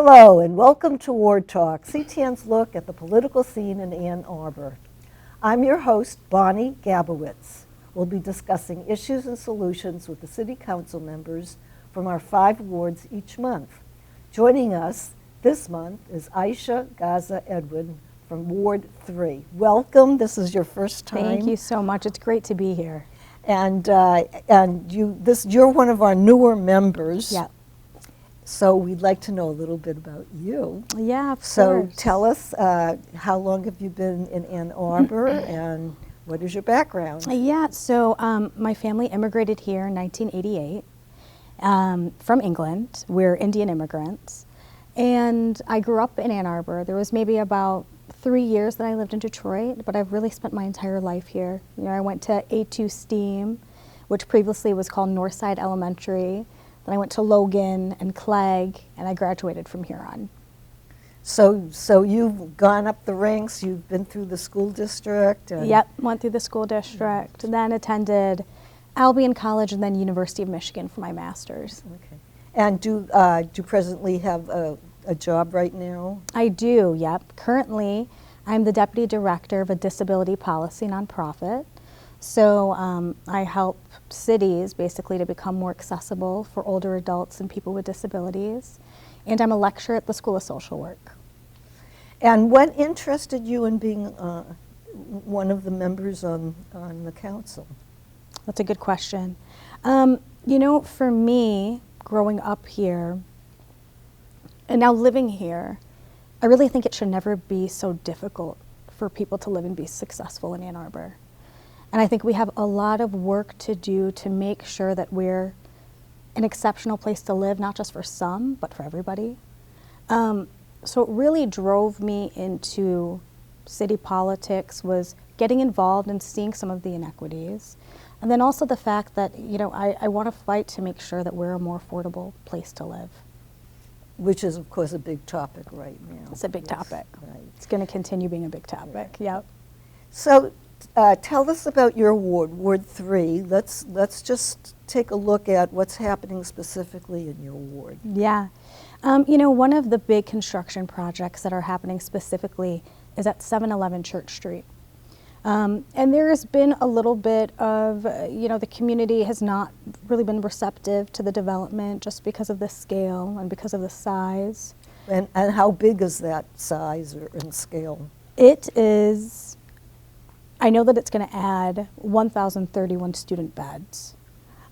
Hello and welcome to Ward Talk, CTN's look at the political scene in Ann Arbor. I'm your host, Bonnie Gabowitz. We'll be discussing issues and solutions with the city council members from our 5 wards each month. Joining us this month is Ayesha Ghazi Edwin from Ward 3. Welcome, this is your first time. Thank you so much, it's great to be here. And you're one of our newer members. Yeah. So we'd like to know a little bit about you. Yeah, of So course. tell us, how long have you been in Ann Arbor and what is your background? Yeah, so my family immigrated here in 1988 from England. We're Indian immigrants. And I grew up in Ann Arbor. There was maybe about 3 years that I lived in Detroit, but I've really spent my entire life here. You know, I went to A2 STEAM, which previously was called Northside Elementary. Then I went to Logan and Clegg, and I graduated from here on. So you've gone up the ranks, you've been through the school district? And Yep, went through the school district, then attended Albion College and then University of Michigan for my master's. Okay. And do you presently have a job right now? I do, yep. Currently, I'm the Deputy Director of a disability policy nonprofit. So I help cities basically to become more accessible for older adults and people with disabilities. And I'm a lecturer at the School of Social Work. And what interested you in being one of the members on the council? That's a good question. You know, for me, growing up here and now living here, I really think it should never be so difficult for people to live and be successful in Ann Arbor. And I think we have a lot of work to do to make sure that we're an exceptional place to live, not just for some, but for everybody. So it really drove me into city politics, was getting involved and seeing some of the inequities. And then also the fact that, you know, I want to fight to make sure that we're a more affordable place to live. Which is, of course, a big topic right now. It's a big Yes, topic. Right. It's going to continue being a big topic, Right. yep. So tell us about your ward, Ward 3. Let's just take a look at what's happening specifically in your ward. Yeah. You know, one of the big construction projects that are happening specifically is at 711 Church Street. And there has been a little bit of, you know, the community has not really been receptive to the development just because of the scale and because of the size. And how big is that size and scale? It is, I know that it's going to add 1,031 student beds.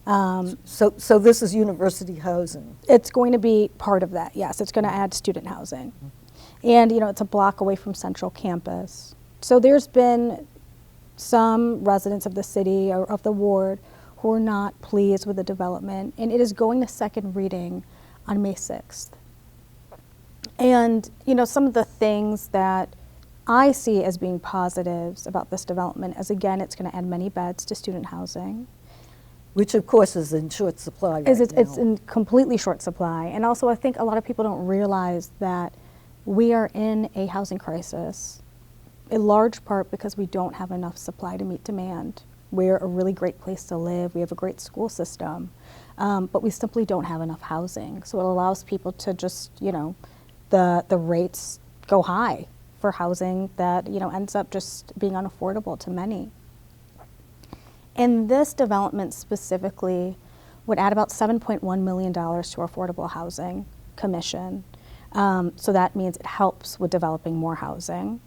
So this is university housing? It's going to be part of that, yes. It's going to add student housing. And, you know, it's a block away from Central Campus. So there's been some residents of the city or of the ward who are not pleased with the development, and it is going to second reading on May 6th. And, you know, some of the things that I see as being positives about this development is, again, it's going to add many beds to student housing. Which, of course, is in short supply right It's now. in completely short supply. And also, I think a lot of people don't realize that we are in a housing crisis, in large part because we don't have enough supply to meet demand. We're a really great place to live. We have a great school system, but we simply don't have enough housing. So it allows people to just, you know, the rates go high for housing that, you know, ends up just being unaffordable to many. And this development specifically would add about $7.1 million to our Affordable Housing Commission. So that means it helps with developing more housing.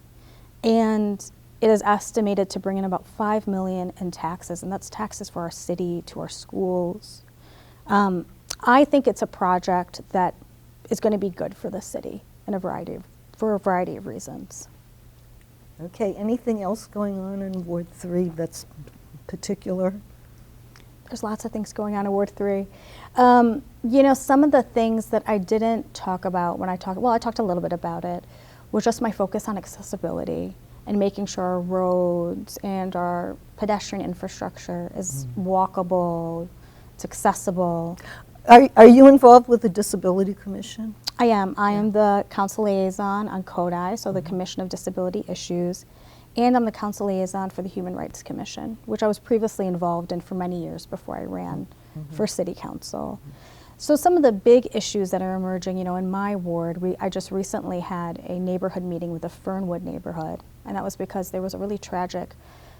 And it is estimated to bring in about $5 million in taxes, and that's taxes for our city, to our schools. I think it's a project that is going to be good for the city for a variety of reasons. Okay, anything else going on in Ward 3 that's particular? There's lots of things going on in Ward 3. You know, some of the things that I didn't talk about when I talked a little bit about it, was just my focus on accessibility and making sure our roads and our pedestrian infrastructure is walkable, it's accessible. Are you involved with the Disability Commission? I am. I am the council liaison on CODI, so the Commission of Disability Issues, and I'm the council liaison for the Human Rights Commission, which I was previously involved in for many years before I ran for city council. So some of the big issues that are emerging, in my ward, I just recently had a neighborhood meeting with the Fernwood neighborhood, and that was because there was a really tragic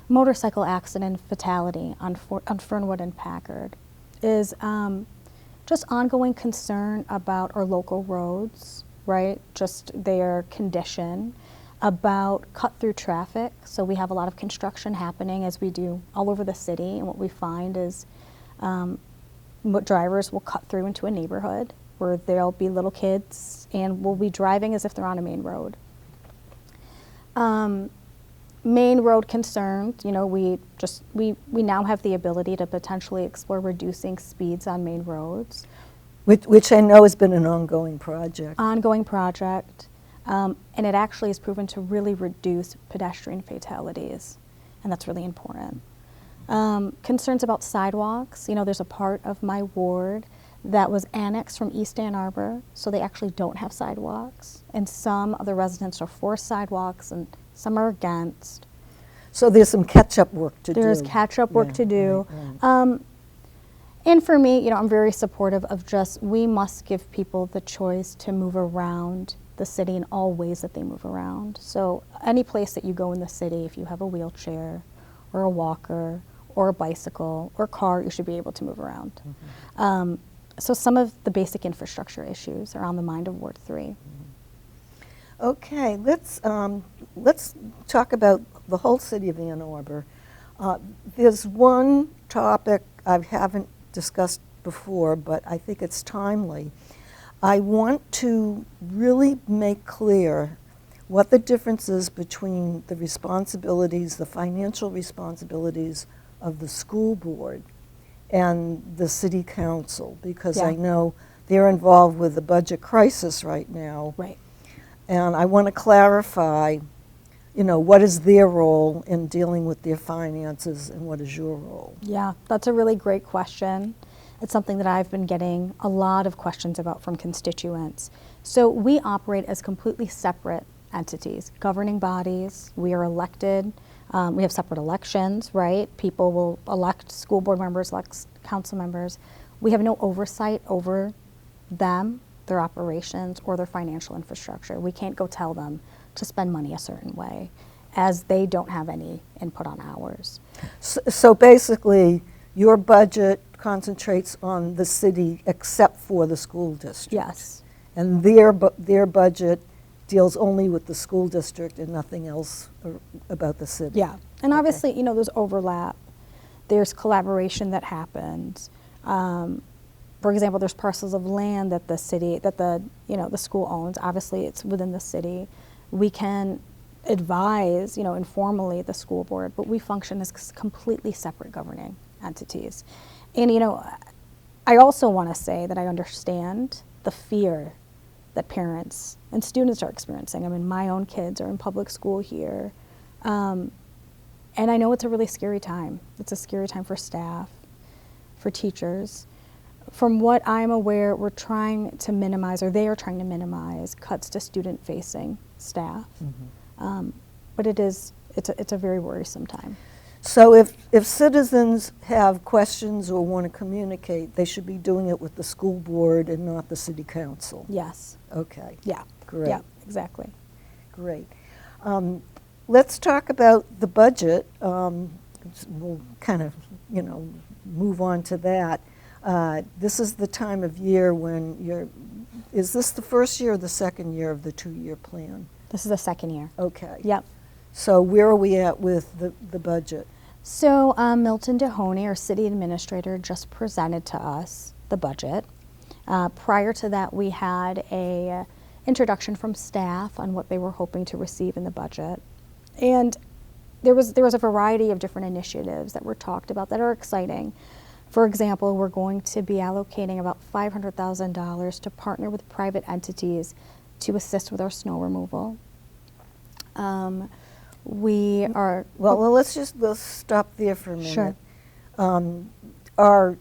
motorcycle accident fatality on Fernwood and Packard. Is just ongoing concern about our local roads, right? Just their condition, about cut-through traffic. So we have a lot of construction happening, as we do all over the city, and what we find is drivers will cut through into a neighborhood where there'll be little kids and will be driving as if they're on a main road. Main road concerns, we now have the ability to potentially explore reducing speeds on main roads. Which I know has been an ongoing project. Ongoing project, and it actually has proven to really reduce pedestrian fatalities, and that's really important. Concerns about sidewalks. There's a part of my ward that was annexed from East Ann Arbor, so they actually don't have sidewalks, and some of the residents are for sidewalks and some are against. So there's some catch-up work to do. There's catch-up work to do. Right. And for me, I'm very supportive of we must give people the choice to move around the city in all ways that they move around. So any place that you go in the city, if you have a wheelchair or a walker or a bicycle or car, you should be able to move around. Mm-hmm. So some of the basic infrastructure issues are on the mind of Ward 3. Mm-hmm. Okay, let's talk about the whole city of Ann Arbor. There's one topic I haven't discussed before, but I think it's timely. I want to really make clear what the difference is between the responsibilities, the financial responsibilities of the school board and the city council, because I know they're involved with the budget crisis right now. Right. And I want to clarify, what is their role in dealing with their finances and what is your role? Yeah, that's a really great question. It's something that I've been getting a lot of questions about from constituents. So we operate as completely separate entities, governing bodies. We are elected. We have separate elections, right? People will elect school board members, elect council members. We have no oversight over them, their operations, or their financial infrastructure. We can't go tell them to spend money a certain way, as they don't have any input on ours. So basically, your budget concentrates on the city except for the school district. Yes. And their budget deals only with the school district and nothing else about the city. Yeah, and obviously, there's overlap. There's collaboration that happens. For example, there's parcels of land that the school owns. Obviously, it's within the city. We can advise, informally the school board, but we function as completely separate governing entities. And, I also want to say that I understand the fear that parents and students are experiencing. I mean, my own kids are in public school here. And I know it's a really scary time. It's a scary time for staff, for teachers. From what I'm aware, we're trying to minimize, or they are trying to minimize, cuts to student-facing staff. Mm-hmm. But it's a very worrisome time. So if citizens have questions or want to communicate, they should be doing it with the school board and not the city council? Yes. Okay. Yeah. Great. Yeah, exactly. Great. Let's talk about the budget. We'll kind of, move on to that. This is the time of year when is this the first year or the second year of the 2-year plan? This is the second year. Okay. Yep. So where are we at with the budget? So Milton Dehoney, our city administrator, just presented to us the budget. Prior to that, we had a introduction from staff on what they were hoping to receive in the budget. And there was a variety of different initiatives that were talked about that are exciting. For example, we're going to be allocating about $500,000 to partner with private entities to assist with our snow removal. We are... Well, let's stop there for a minute. Sure. Are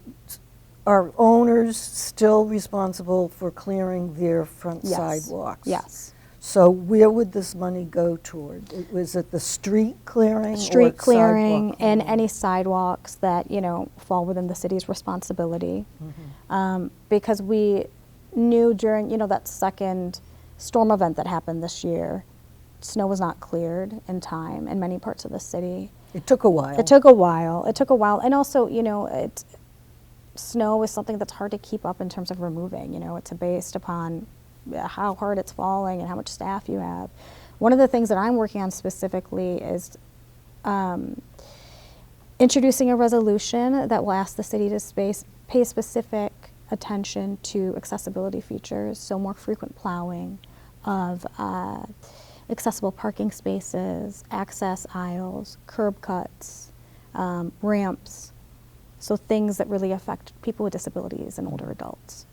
owners still responsible for clearing their front Yes. sidewalks? Yes. So where would this money go toward? Was it the street clearing? Street or clearing sidewalk and clearing? any sidewalks that, fall within the city's responsibility. Because we knew during, that second storm event that happened this year, snow was not cleared in time in many parts of the city. It took a while. It took a while. And also, snow is something that's hard to keep up in terms of removing. It's based upon how hard it's falling and how much staff you have. One of the things that I'm working on specifically is introducing a resolution that will ask the city to pay specific attention to accessibility features, so more frequent plowing of accessible parking spaces, access aisles, curb cuts, ramps, so things that really affect people with disabilities and older adults.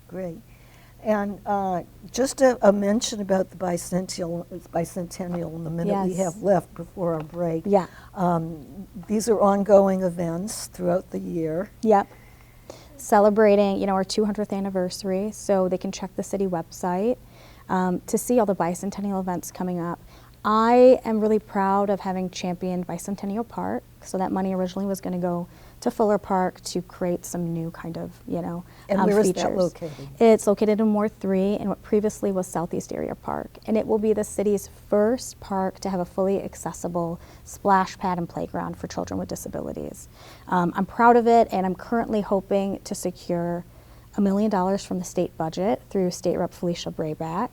Great. And just a mention about the bicentennial in the minute we Yes. have left before our break. Yeah. These are ongoing events throughout the year. Yep. Celebrating, our 200th anniversary, so they can check the city website to see all the bicentennial events coming up. I am really proud of having championed Bicentennial Park, so that money originally was going to go to Fuller Park to create some new kind of, And where is features. that located? It's located in Ward 3 in what previously was Southeast Area Park, and it will be the city's first park to have a fully accessible splash pad and playground for children with disabilities. I'm proud of it, and I'm currently hoping to secure $1 million from the state budget through State Rep Felicia Brayback.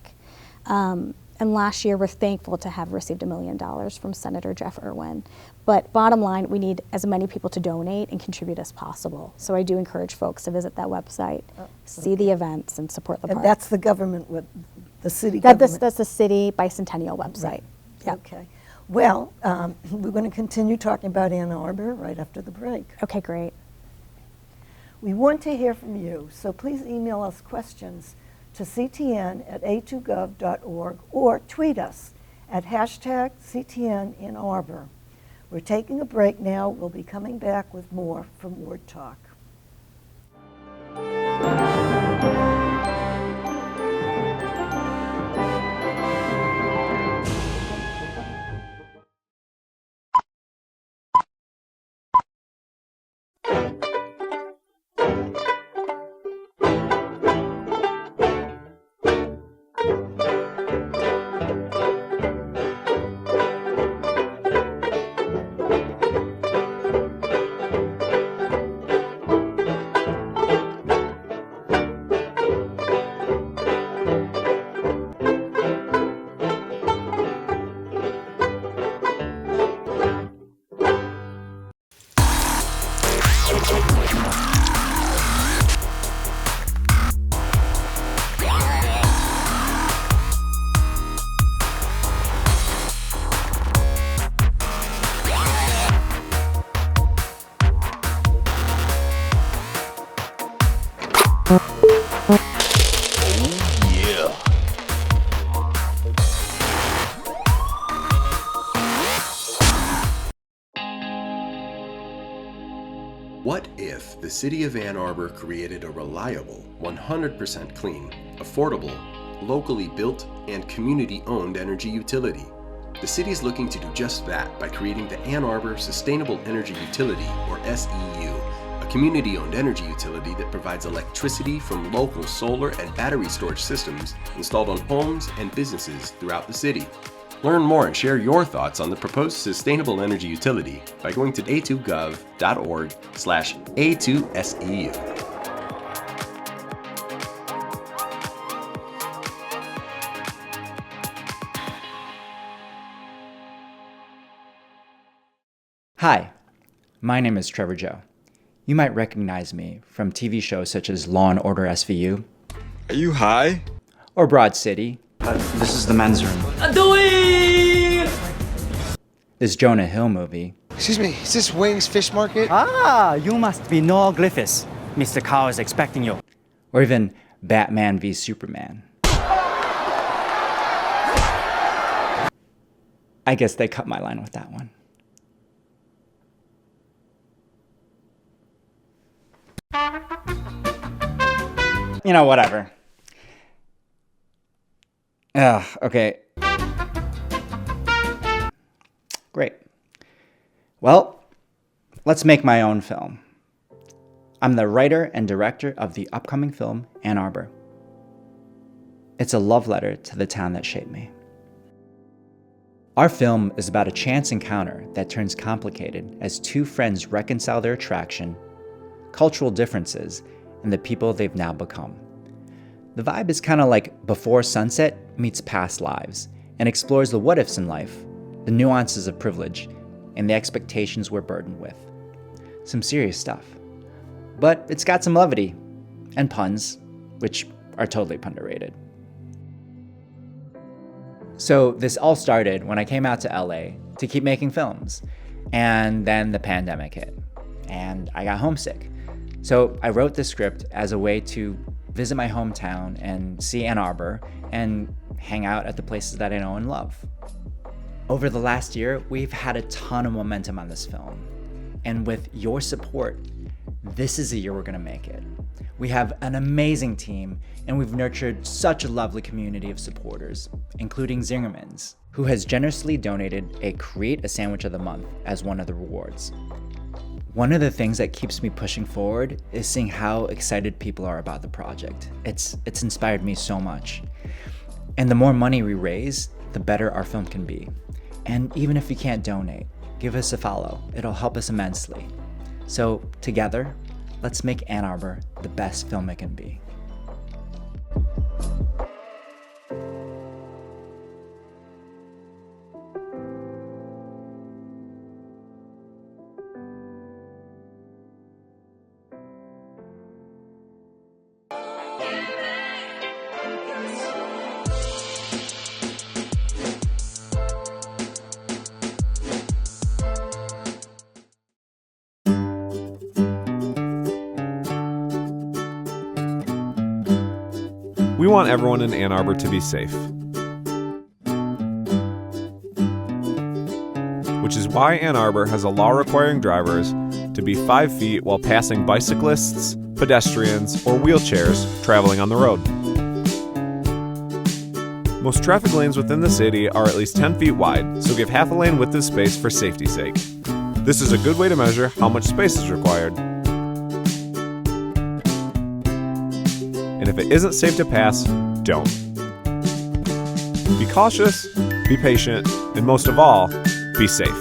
And last year, we're thankful to have received $1 million from Senator Jeff Irwin. But bottom line, we need as many people to donate and contribute as possible. So I do encourage folks to visit that website, see the events, and support the park. And that's the government, the city government? That's the city bicentennial website. Right. Yep. Okay. Well, we're going to continue talking about Ann Arbor right after the break. Okay, great. We want to hear from you, so please email us questions to ctn@a2gov.org or tweet us at #CTNInArbor. We're taking a break now. We'll be coming back with more from Ward Talk. What if the City of Ann Arbor created a reliable, 100% clean, affordable, locally built, and community-owned energy utility? The city is looking to do just that by creating the Ann Arbor Sustainable Energy Utility, or SEU, a community-owned energy utility that provides electricity from local solar and battery storage systems installed on homes and businesses throughout the city. Learn more and share your thoughts on the proposed sustainable energy utility by going to a2gov.org/A2SEU. Hi, my name is Trevor Joe. You might recognize me from TV shows such as Law and Order SVU. Are you high? Or Broad City. This is the men's room. This Jonah Hill movie. Excuse me, is this Wing's Fish Market? Ah, you must be Noah Griffiths. Mr. Cow is expecting you. Or even Batman v Superman. I guess they cut my line with that one. Whatever. Okay. Great. Well, let's make my own film. I'm the writer and director of the upcoming film, Ann Arbor. It's a love letter to the town that shaped me. Our film is about a chance encounter that turns complicated as two friends reconcile their attraction, cultural differences, and the people they've now become. The vibe is kind of like Before Sunset meets Past Lives and explores the what-ifs in life, the nuances of privilege, and the expectations we're burdened with. Some serious stuff. But it's got some levity and puns, which are totally underrated. So this all started when I came out to LA to keep making films, and then the pandemic hit, and I got homesick. So I wrote this script as a way to visit my hometown and see Ann Arbor and hang out at the places that I know and love. Over the last year, we've had a ton of momentum on this film, and with your support, this is the year we're gonna make it. We have an amazing team, and we've nurtured such a lovely community of supporters, including Zingerman's, who has generously donated a Create a Sandwich of the Month as one of the rewards. One of the things that keeps me pushing forward is seeing how excited people are about the project. It's inspired me so much. And the more money we raise, the better our film can be. And even if you can't donate, give us a follow. It'll help us immensely. So together, let's make Ann Arbor the best film it can be. We want everyone in Ann Arbor to be safe. Which is why Ann Arbor has a law requiring drivers to be 5 feet while passing bicyclists, pedestrians, or wheelchairs traveling on the road. Most traffic lanes within the city are at least 10 feet wide, so give half a lane width of space for safety's sake. This is a good way to measure how much space is required. And if it isn't safe to pass, don't. Be cautious, be patient, and most of all, be safe.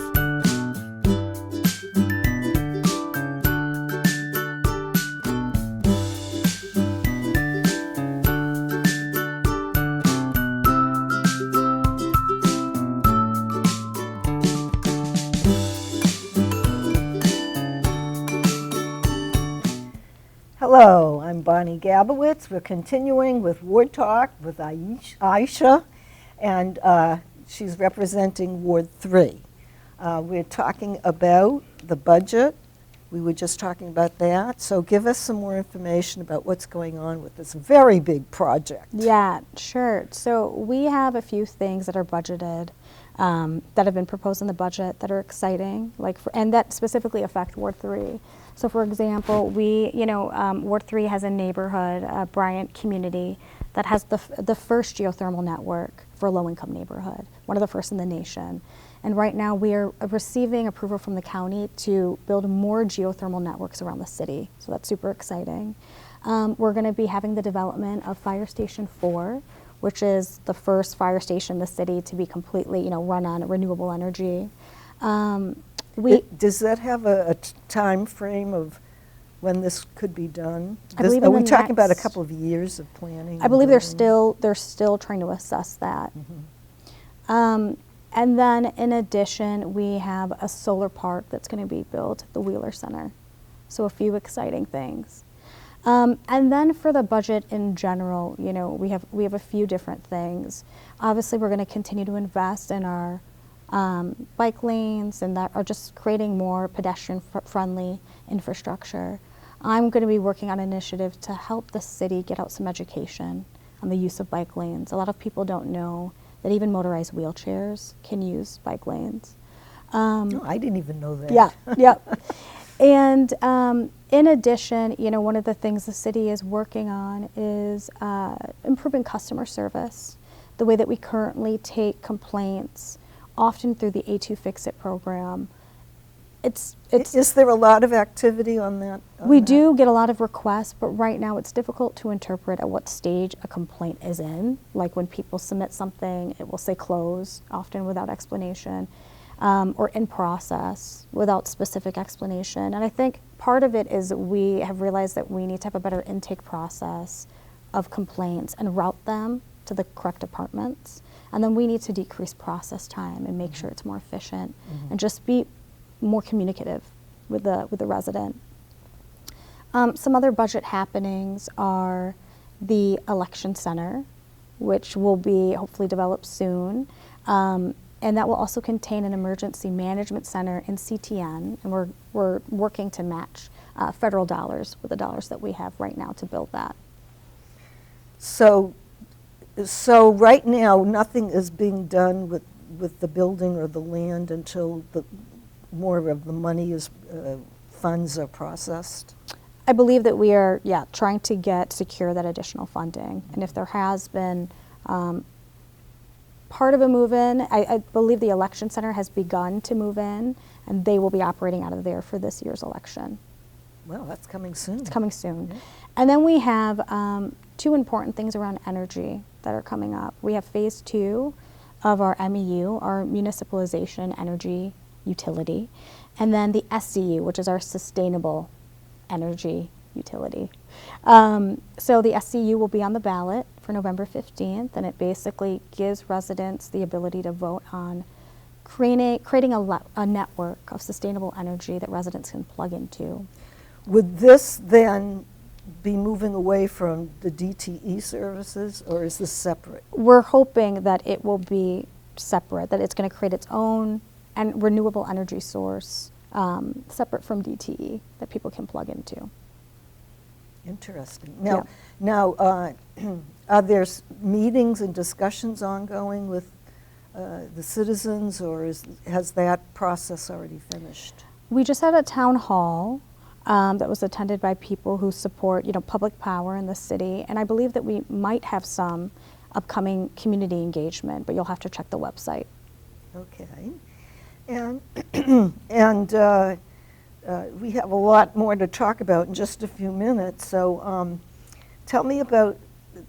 Hello, I'm Bonnie Gabowitz. We're continuing with Ward Talk with Ayesha, and she's representing Ward 3. We're talking about the budget. We were just talking about that. So give us some more information about what's going on with this very big project. Yeah, sure. So we have a few things that are budgeted that have been proposed in the budget that are exciting, and that specifically affect Ward 3. So for example, Ward 3 has a neighborhood, Bryant community, that has the first geothermal network for a low-income neighborhood, one of the first in the nation. And right now we are receiving approval from the county to build more geothermal networks around the city. So that's super exciting. We're gonna be having the development of Fire Station 4, which is the first fire station in the city to be completely, run on renewable energy. Does that have a time frame of when this could be done? I believe are we talking about a couple of years of planning? I believe they're still trying to assess that. Mm-hmm. And then in addition, we have a solar park that's going to be built at the Wheeler Center. So a few exciting things. And then for the budget in general, we have a few different things. Obviously, we're going to continue to invest in our bike lanes and that are just creating more pedestrian-friendly infrastructure. I'm going to be working on an initiative to help the city get out some education on the use of bike lanes. A lot of people don't know that even motorized wheelchairs can use bike lanes. I didn't even know that. Yeah. And in addition, one of the things the city is working on is improving customer service. the way that we currently take complaints, often through the A2 Fix-It program. Is there a lot of activity on that? We do get a lot of requests, but right now it's difficult to interpret at what stage a complaint is in. Like when people submit something, it will say close, often without explanation, or in process without specific explanation. And I think part of it is we have realized that we need to have a better intake process of complaints and route them to the correct departments. And then we need to decrease process time and make sure it's more efficient and just be more communicative with the resident. Some other budget happenings are the election center, which will be hopefully developed soon. And that will also contain an emergency management center in CTN, and we're working to match federal dollars with the dollars that we have right now to build that. So right now, nothing is being done with the building or the land until more of the money funds are processed? I believe that we are, trying to secure that additional funding. And if there has been part of a move-in, I believe the election center has begun to move in, and they will be operating out of there for this year's election. Well, that's coming soon. It's coming soon. Yeah. And then we have 2 important things around energy that are coming up. We have phase 2 of our MEU, our municipalization energy utility, and then the SCU, which is our sustainable energy utility. So the SCU will be on the ballot for November 15th, and it basically gives residents the ability to vote on creating a network of sustainable energy that residents can plug into. Would this then be moving away from the DTE services, or is this separate? We're hoping that it will be separate, that it's going to create its own and renewable energy source separate from DTE that people can plug into. Interesting. Now, are there meetings and discussions ongoing with the citizens, or has that process already finished? We just had a town hall that was attended by people who support, public power in the city, and I believe that we might have some upcoming community engagement, but you'll have to check the website. Okay. And we have a lot more to talk about in just a few minutes. So tell me about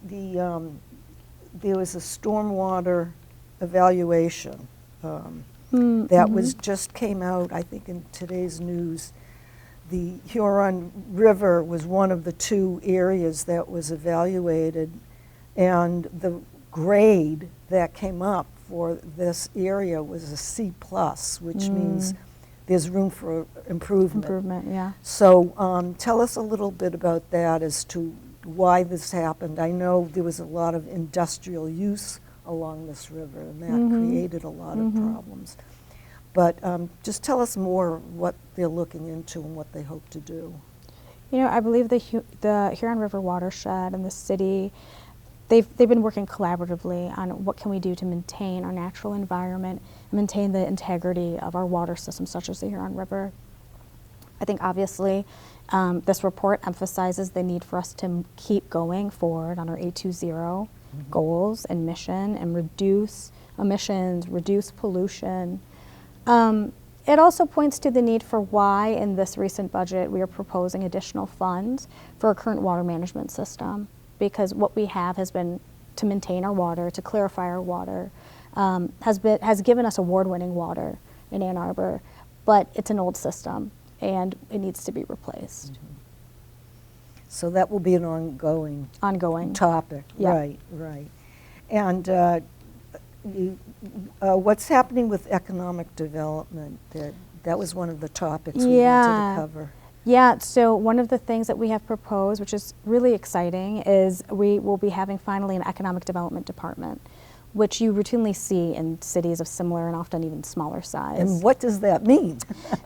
there was a stormwater evaluation that was just came out, I think, in today's news. The Huron River was one of the 2 areas that was evaluated, and the grade that came up for this area was a C+, which means there's room for improvement. Improvement, yeah. So tell us a little bit about that as to why this happened. I know there was a lot of industrial use along this river, and that created a lot of problems. But just tell us more what they're looking into and what they hope to do. I believe the Huron River watershed and the city, they've been working collaboratively on what can we do to maintain our natural environment and maintain the integrity of our water system, such as the Huron River. I think obviously this report emphasizes the need for us to keep going forward on our 820 goals and mission and reduce emissions, reduce pollution. It also points to the need for why in this recent budget we are proposing additional funds for our current water management system, because what we have has been to maintain our water, to clarify our water, has given us award-winning water in Ann Arbor, but it's an old system and it needs to be replaced. So that will be an ongoing topic. Yeah. Right. And what's happening with economic development? That was one of the topics we wanted to cover. Yeah, so one of the things that we have proposed, which is really exciting, is we will be having finally an economic development department, which you routinely see in cities of similar and often even smaller size. And what does that mean?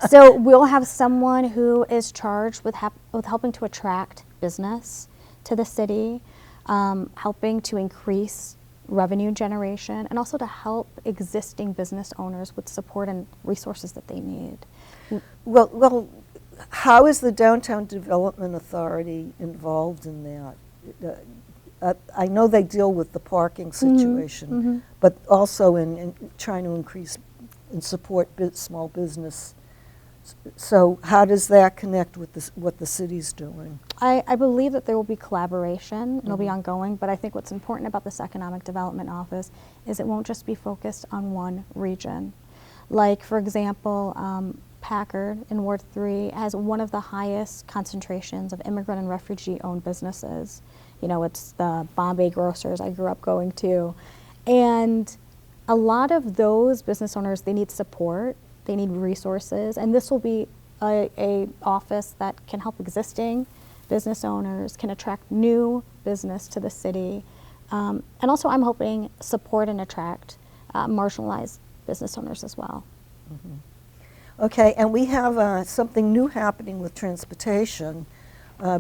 So we'll have someone who is charged with helping to attract business to the city, helping to increase revenue generation, and also to help existing business owners with support and resources that they need. Well, how is the Downtown Development Authority involved in that? I know they deal with the parking situation, but also in trying to increase and support small business. So how does that connect with what the city's doing? I believe that there will be collaboration, it'll be ongoing, but I think what's important about this Economic Development Office is it won't just be focused on one region. Like, for example, Packard in Ward 3 has one of the highest concentrations of immigrant and refugee-owned businesses. You know, it's the Bombay grocers I grew up going to. And a lot of those business owners, they need support, they need resources, and this will be a office that can help existing business owners, can attract new business to the city, and also I'm hoping support and attract marginalized business owners as well. Okay, and we have something new happening with transportation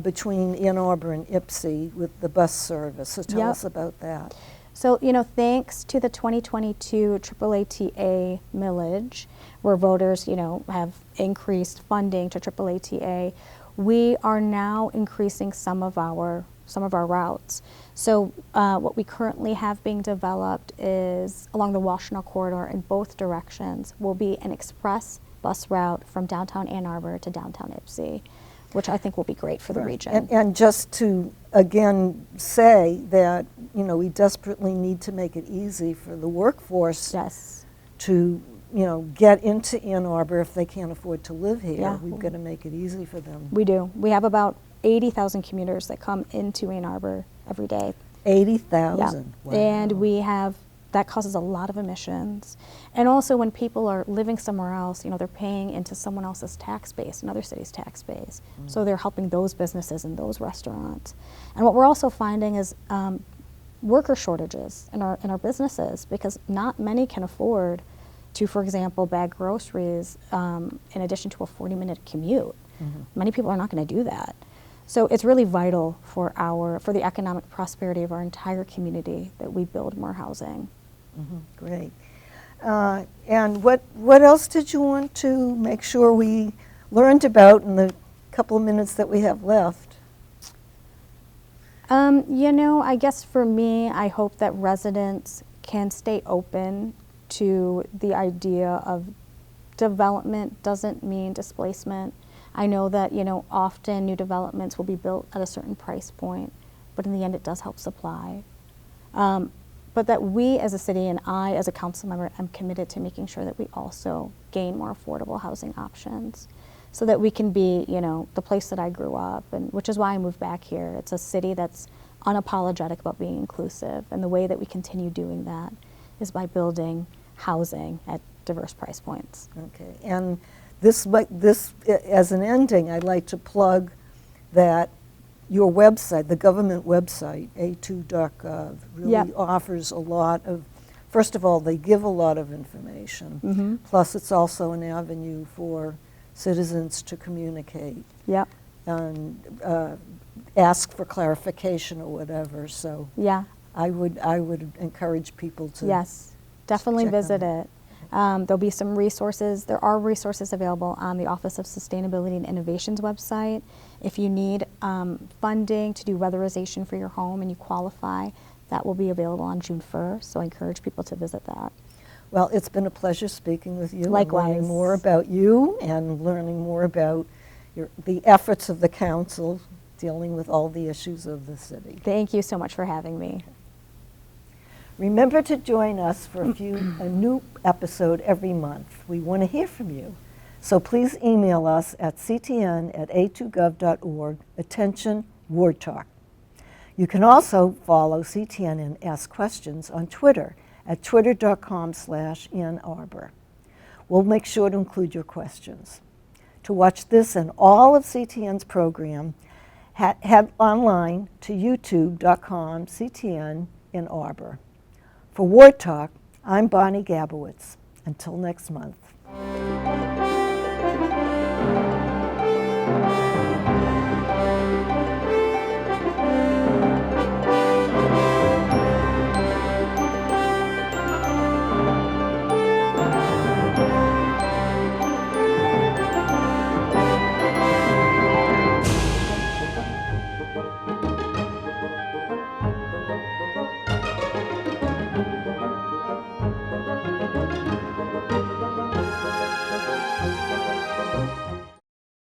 between Ann Arbor and Ypsi with the bus service. So tell us about that. So, you know, thanks to the 2022 AAATA millage, where voters, you know, have increased funding to AAATA, we are now increasing some of our routes. So what we currently have being developed is along the Washtenaw corridor in both directions will be an express bus route from downtown Ann Arbor to downtown Ypsi, which I think will be great for the region. And just to again say that, you know, we desperately need to make it easy for the workforce to, you know, get into Ann Arbor if they can't afford to live here. We've got to make it easy for them. We do. We have about 80,000 commuters that come into Ann Arbor every day. 80,000? Wow. And we have, that causes a lot of emissions. And also when people are living somewhere else, you know, they're paying into someone else's tax base, another city's tax base. So they're helping those businesses and those restaurants. And what we're also finding is worker shortages in our businesses, because not many can afford to, for example, bag groceries in addition to a 40-minute commute. Many people are not going to do that. So it's really vital for the economic prosperity of our entire community that we build more housing. Great. And what else did you want to make sure we learned about in the couple of minutes that we have left? You know, I guess for me, I hope that residents can stay open to the idea of development doesn't mean displacement. I know that, you know, often new developments will be built at a certain price point, but in the end it does help supply. But that we as a city and I as a council member am committed to making sure that we also gain more affordable housing options so that we can be, you know, the place that I grew up, and which is why I moved back here. It's a city that's unapologetic about being inclusive, and the way that we continue doing that is by building housing at diverse price points. Okay, and this as an ending, I'd like to plug that your website, the government website, a2.gov, really offers a lot of, first of all, they give a lot of information, plus it's also an avenue for citizens to communicate and ask for clarification or whatever. So I would encourage people to definitely check visit on it. There'll be some resources. There are resources available on the Office of Sustainability and Innovation's website. If you need funding to do weatherization for your home and you qualify, that will be available on June 1st. So I encourage people to visit that. Well, it's been a pleasure speaking with you. Likewise. And learning more about you and learning more about the efforts of the council dealing with all the issues of the city. Thank you so much for having me. Remember to join us for a new episode every month. We want to hear from you. So please email us at ctn@a2gov.org, attention, Ward Talk. You can also follow CTN and ask questions on Twitter at twitter.com/Ann Arbor. We'll make sure to include your questions. To watch this and all of CTN's program, head online to youtube.com/CTN Ann Arbor. For Ward Talk, I'm Bonnie Gabowitz. Until next month. Bye.